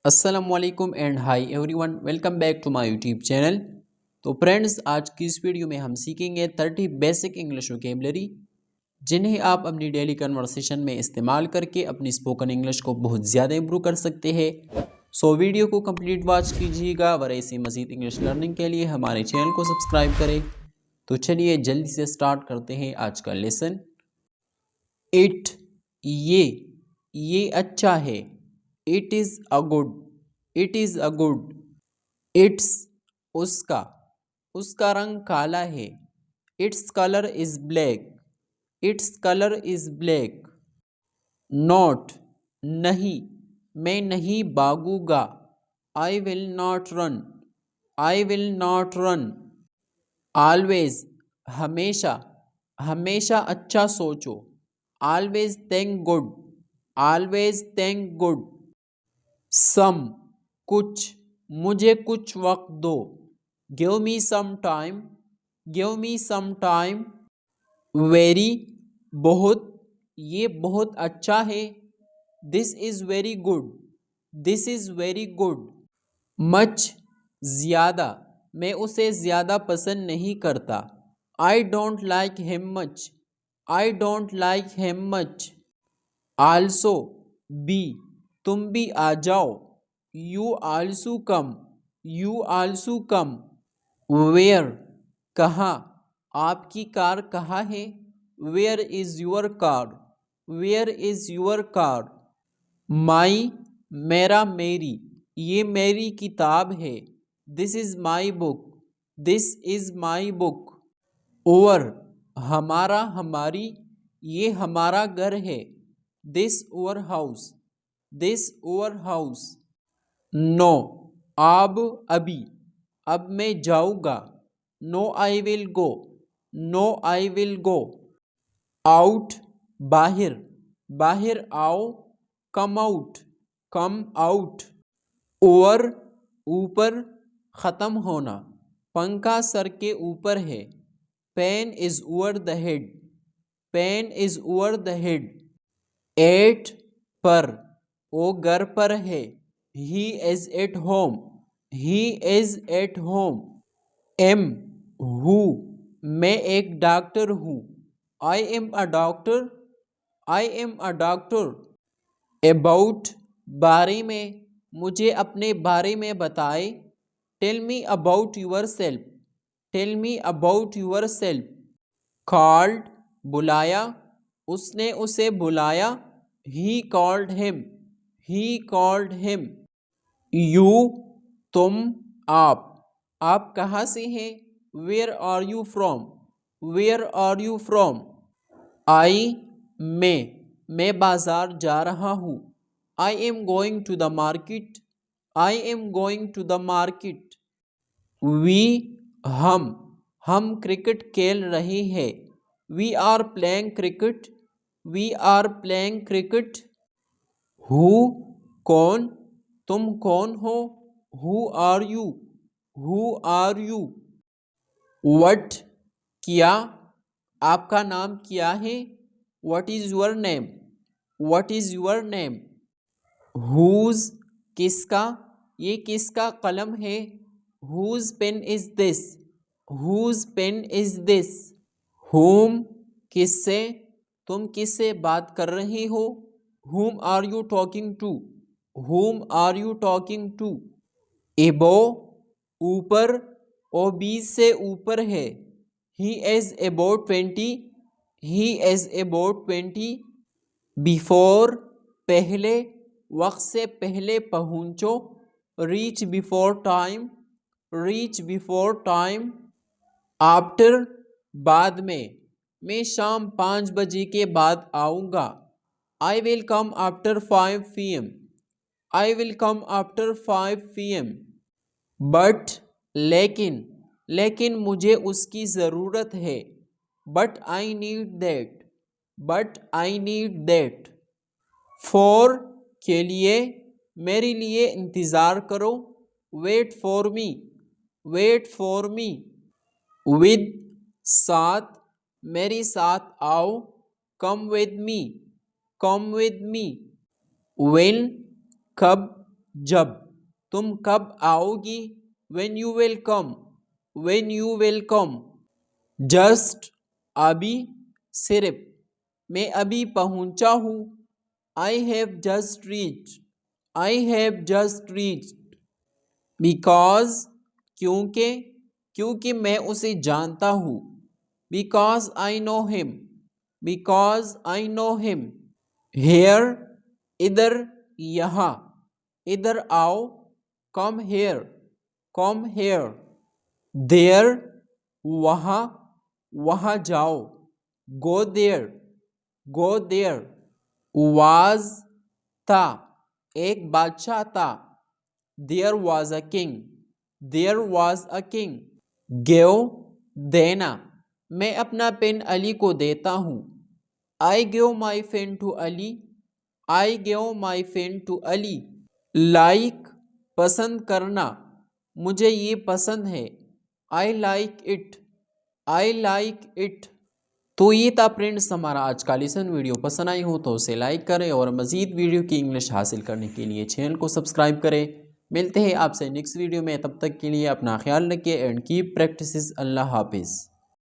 अस्सलामुअलैकुम and hi everyone, welcome back to my YouTube channel. तो friends, आज की इस वीडियो में हम सीखेंगे 30 बेसिक इंग्लिश वोकेबलरी जिन्हें आप अपनी डेली कन्वर्सेशन में इस्तेमाल करके अपनी स्पोकन इंग्लिश को बहुत ज़्यादा इम्प्रूव कर सकते हैं। सो वीडियो को कंप्लीट वॉच कीजिएगा और ऐसी मज़ीद इंग्लिश लर्निंग के लिए हमारे चैनल को सब्सक्राइब करें। तो चलिए जल्दी से स्टार्ट करते हैं आज का लेसन। इट, ये अच्छा है। It is a good, it is a good. Its, उसका रंग काला है। Its colour is black, its colour is black. Not, नहीं, मैं नहीं भागूंगा। I will not run, I will not run. Always, हमेशा, हमेशा अच्छा सोचो। Always think good, always think good. Some, कुछ, मुझे कुछ वक्त दो। Give me some time, give me some time. Very, बहुत, ये बहुत अच्छा है। This is very good, this is very good. Much, ज़्यादा, मैं उसे ज़्यादा पसंद नहीं करता। I don't like him much, I don't like him much. Also, भी, तुम भी आ जाओ। You also come, you also come. Where, कहाँ, आपकी कार कहाँ है। Where is your car, where is your car. My, मेरा, मेरी, ये मेरी किताब है। This is my book, this is my book. Over, हमारा, हमारी, ये हमारा घर है। This over house, this over house. No, अब, अभी, अब मैं जाऊँगा। No I will go, no I will go. Out, बाहर, बाहर आओ। Come out, come out. Over, ऊपर, ख़त्म होना, पंखा सर के ऊपर है। Pen is over the head, pen is over the head. At, पर, वो घर पर है। He is at home, he is at home. Am, हूँ, मैं एक डॉक्टर हूँ। I am a doctor, I am a doctor. About, बारे में, मुझे अपने बारे में बताए। Tell me about yourself, tell me about yourself. Called, बुलाया, उसने उसे बुलाया। He called him, he called him. You, तुम, आप कहाँ से हैं। Where are you from, where are you from. I, मैं बाजार जा रहा हूँ। I am going to the market, I am going to the market. We, हम क्रिकेट खेल रहे हैं। We are playing cricket, we are playing cricket. Who, कौन, तुम कौन हो। Who are you, who are you. What, क्या, आपका नाम क्या है। What is your name, what is your name. Whose, किसका, ये किसका कलम है। Whose pen is this, whose pen is this. Whom, किससे, तुम किससे बात कर रहे हो। whom are you talking to, whom are you talking to. एबो, ऊपर, ओ 20 से ऊपर है। He is about 20, he is about 20। Before, पहले, वक्त से पहले पहुँचो। Reach before time, reach before time. After, बाद में, मैं शाम 5 बजे के बाद आऊँगा। I will come after 5 PM, I will come after 5 PM। But, लेकिन, लेकिन मुझे उसकी ज़रूरत है। But I need that, but I need that. For, के लिए, मेरे लिए इंतज़ार करो। Wait for me, wait for me. With, साथ, मेरे साथ आओ। Come with me, come with me. When, कब, जब। तुम कब आओगी? when you will come, when you will come। Just, अभी, सिर्फ। मैं अभी पहुंचा हूँ। I have just reached, I have just reached। because, क्योंकि, क्योंकि मैं उसे जानता हूँ। because I know him, because I know him। here, इधर, यहाँ। इधर आओ, come here, come here। there, वहाँ, वहाँ जाओ, go there, go there। was, था, एक बादशाह था। there was a king, there was a king। give, देना, मैं अपना पेन अली को देता हूँ। I give my pen to Ali, I give my pen to Ali। like, पसंद करना, मुझे ये पसंद है। I like it, I like it। तो ये था फ्रेंड्स हमारा आज का लेसन। वीडियो पसंद आई हो तो उसे लाइक करें और मज़ीद वीडियो की इंग्लिश हासिल करने के लिए चैनल को सब्सक्राइब करें। मिलते हैं आपसे नेक्स्ट वीडियो में, तब तक के लिए अपना ख्याल रखिए एंड कीप प्रैक्टिस। अल्लाह हाफिज़।